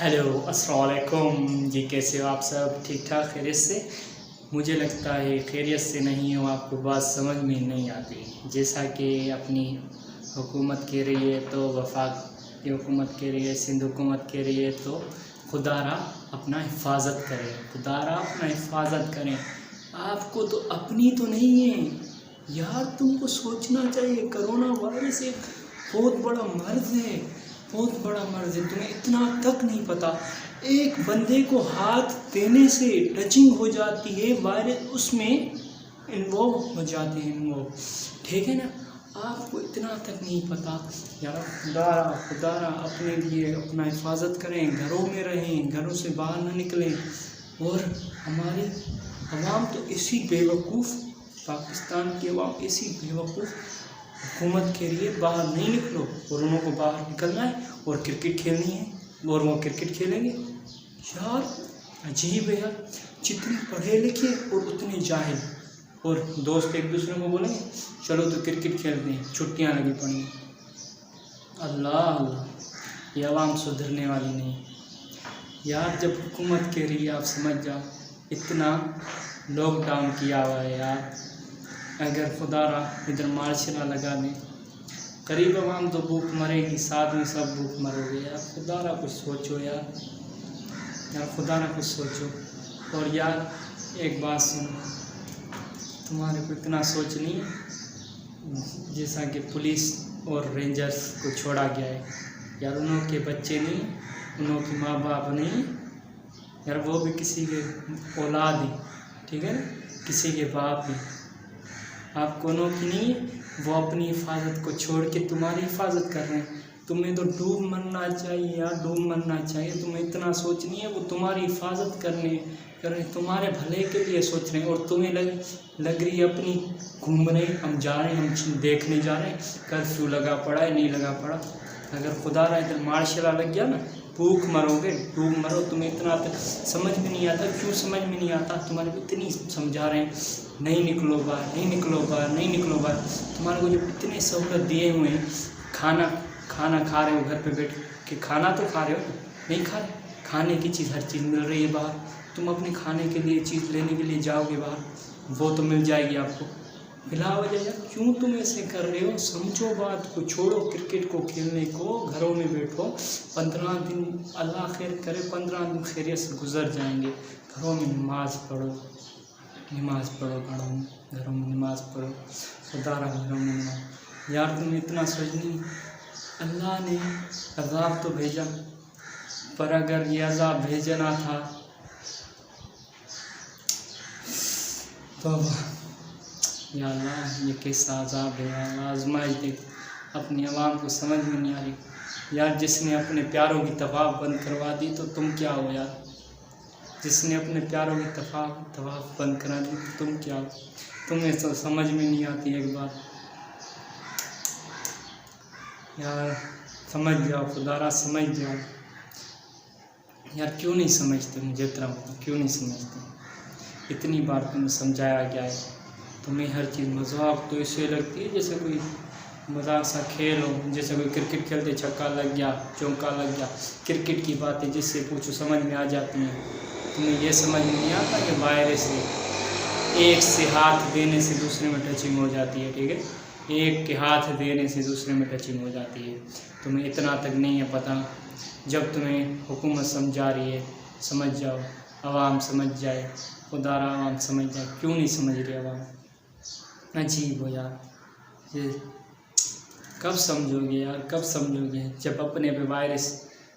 Hello अस्सलाम वालेकुम जी। कैसे हो आप सब? ठीक ठाक खैरियत से? मुझे लगता है खैरियत से नहीं हो, आपको बात समझ में नहीं आती। जैसा कि अपनी हुकूमत कह रही है तो वफाक की हुकूमत कह रही है, सिंध हुकूमत कह रही है तो खुदारा अपना हिफाजत करें, खुदारा अपना हिफाजत करें। आपको तो अपनी तो नहीं है यार, तुमको सोचना चाहिए। कोरोना वायरस एक बहुत बड़ा मर्ज है, बहुत बड़ा मर्ज है। तुम्हें इतना तक नहीं पता, एक बंदे को हाथ देने से टचिंग हो जाती है, वायरस उसमें इन्वॉल्व हो जाते हैं, ठीक है ना। आपको इतना तक नहीं पता यार। खुदारा अपने लिए अपना हिफाजत करें, घरों में रहें, घरों से बाहर ना निकलें। और हमारी अवाम तो ऐसी बेवकूफ़, पाकिस्तान की अवाम ऐसी बेवकूफ़, हुकूमत के लिए बाहर नहीं निकलो, और उन्हों को बाहर निकलना है और क्रिकेट खेलनी है और वो क्रिकेट खेलेंगे। यार अजीब है यार, जितने पढ़े लिखे और उतने जाहिल। और दोस्त एक दूसरे को बोलेंगे चलो तो क्रिकेट खेलते हैं, छुट्टियां लगी पड़ी। अल्लाह अल्लाह, ये अवाम सुधरने वाली नहीं यार। जब हुकूमत कह रही है आप समझ जाओ, इतना लॉकडाउन किया हुआ है यार। अगर खुदारा इधर मार्शल लगा दें, करीब अवाम तो भूख मरेगी, साथ में सब भूख मरोगे यार। खुदारा कुछ सोचो यार, खुदारा कुछ सोचो। और यार एक बात सुनो, तुम्हारे को इतना सोच नहीं, जैसा कि पुलिस और रेंजर्स को छोड़ा गया है यार, उन्हों के बच्चे नहीं, उन्हों के माँ बाप नहीं यार, वो भी किसी के औलाद ही, ठीक है ना, किसी के बाप ही। आप कोनों की नहीं, वो अपनी हिफाजत को छोड़ के तुम्हारी हिफाजत कर रहे हैं। तुम्हें तो डूब मरना चाहिए यार, डूब मरना चाहिए। तुम्हें इतना सोच नहीं है, वो तुम्हारी हिफाजत कर रहे, तुम्हारे भले के लिए सोच रहे हैं। और तुम्हें लग रही है अपनी घूम रहे, हम जा रहे हैं, हम देखने जा रहे हैं कर्फ्यू लगा पड़ा है नहीं लगा पड़ा। अगर खुदारा इधर मार्शल लग गया ना, भूख मरोगे, डूब मरो। तुम्हें इतना समझ में नहीं आता। क्यों समझ में नहीं आता? तुम्हारे को इतनी समझा रहे हैं नहीं निकलो बाहर, नहीं निकलो बाहर, नहीं निकलो बाहर। तुम्हारे को जो इतने सहूलत दिए हुए हैं, खाना खा रहे हो, घर पे बैठ के खाना तो खा रहे हो, नहीं खा रहे, खाने की चीज़ हर चीज़ मिल रही है बाहर। तुम अपने खाने के लिए चीज़ लेने के लिए जाओगे बाहर, वो तो मिल जाएगी आपको, बिला वजह यार। क्यों तुम ऐसे कर रहे हो? समझो बात को, छोड़ो क्रिकेट को खेलने को, घरों में बैठो। 15 दिन अल्लाह खैर करे, 15 दिन खैरियत से गुजर जाएंगे। घरों में नमाज पढ़ो, घरों में नमाज पढ़ो, खुदारा घरों में नमाज। यार तुम इतना सोचनी, अल्लाह ने अज़ाब तो भेजा, पर अगर ये अज़ाब भेजना था तो या अल्लाह ये कैसा अज़ाब है यार, आज़माइश दे। अपनी आवाम को समझ में नहीं आ रही यार। जिसने अपने प्यारों की तवाफ़ बंद करवा दी तो तुम क्या हो यार? जिसने अपने प्यारों की तवाफ़ बंद करा दी तो तुम क्या हो? तुम्हें तो समझ में नहीं आती एक बात यार। समझ जाओ, खुदारा समझ जाओ यार। क्यों नहीं समझते? मुझे इतना क्यों नहीं समझते? इतनी बार तुम्हें समझाया गया है, तुम्हें हर चीज़ मजाक तो इससे लगती है जैसे कोई मजाक सा खेल हो। जैसे कोई क्रिकेट खेलते, छक्का लग गया, चौका लग गया, क्रिकेट की बातें जिससे पूछो समझ में आ जाती हैं। तुम्हें ये समझ में नहीं आता कि वायरस है, एक से हाथ देने से दूसरे में टचिंग हो जाती है, ठीक है, एक के हाथ देने से दूसरे में टचिंग हो जाती है। तुम्हें इतना तक नहीं है पता। जब तुम्हें हुकूमत समझा रही है, समझ जाओ, आवाम समझ जाए, खुदारा आवाम समझ जाए। क्यों नहीं समझ रही आवाम? अजीब हो यार। ये कब समझोगे यार, कब समझोगे? जब अपने पे वायरस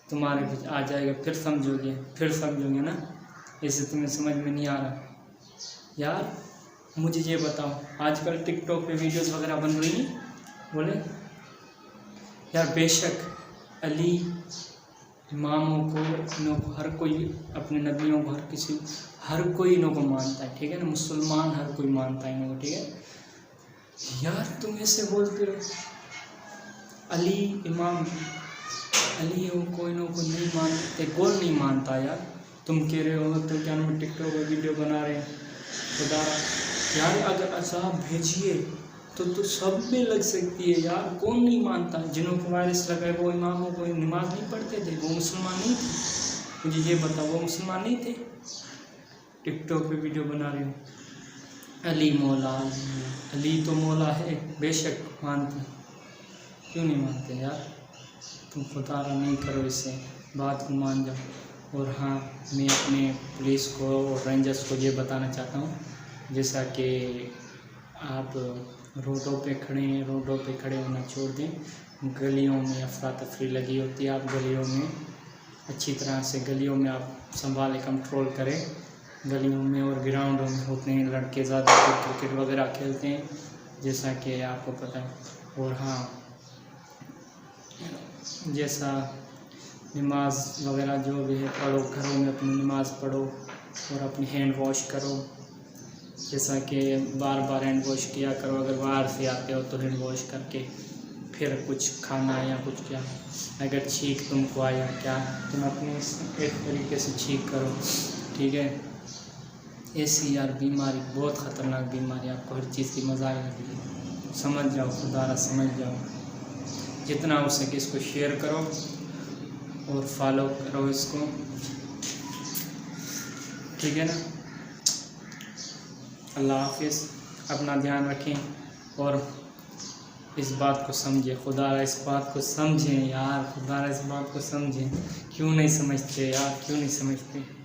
तुम्हारे कुछ आ जाएगा फिर समझोगे ना। ऐसे तुम्हें समझ में नहीं आ रहा यार। मुझे ये बताओ, आजकल टिकटॉक पे वीडियोस वगैरह बन रही हैं, बोले यार बेशक अली इमामों को हर कोई, अपने नबियों को हर कोई इन्हों को मानता है, ठीक है ना, मुसलमान हर कोई मानता है इन्हों को, ठीक है यार। तुम ऐसे बोलते हो अली इमाम, अली को इन्हों को नहीं मानते, कौन नहीं मानता यार? तुम कह रहे हो तो क्या नाम टिकटॉक पर वीडियो बना रहे हैं, खुदारा यार। अगर अज़ाब भेजिए तो सब में लग सकती है यार। कौन नहीं मानता? जिन्हों को वायरस लगा है वो इमामों को नमाज नहीं पढ़ते थे, वो मुसलमान नहीं थे। मुझे ये बताओ, वो मुसलमान नहीं थे? टिक टॉक पे वीडियो बना रहे हो, अली मौला, अली तो मौला है, बेशक मानते, क्यों नहीं मानते यार? तुम खुदा नहीं करो, इससे बात को मान जाओ। और हाँ, मैं अपने पुलिस को और रेंजर्स को ये बताना चाहता हूँ, जैसा कि आप रोडों पे खड़े होना छोड़ दें। गलियों में अफरा तफरी लगी होती है, आप गलियों में अच्छी तरह से आप संभालें, कंट्रोल करें। गलियों में और ग्राउंडों में होते हैं लड़के, ज़्यादा क्रिकेट वगैरह खेलते हैं, जैसा कि आपको पता है। और हाँ, जैसा नमाज वगैरह जो भी है पढ़ो, घरों में अपनी नमाज पढ़ो और अपनी हैंड वॉश करो, जैसा कि बार बार हैंड वॉश किया करो। अगर बाहर से आते हो तो हैंड वॉश करके फिर कुछ खाना या कुछ क्या, अगर छींक तुमको आया क्या, तुम अपने एक तरीके से छींक करो, ठीक है? ऐसी यार बीमारी, बहुत ख़तरनाक बीमारी, आपको हर चीज़ की मज़ाक लगी, समझ जाओ, खुदारा समझ जाओ। जितना हो सके इसको शेयर करो और फॉलो करो इसको, ठीक है ना? अल्लाह हाफिज़, अपना ध्यान रखें और इस बात को समझें। खुदारा इस बात को समझें यार, खुदारा इस बात को समझें। क्यों नहीं समझते यार, क्यों नहीं समझते?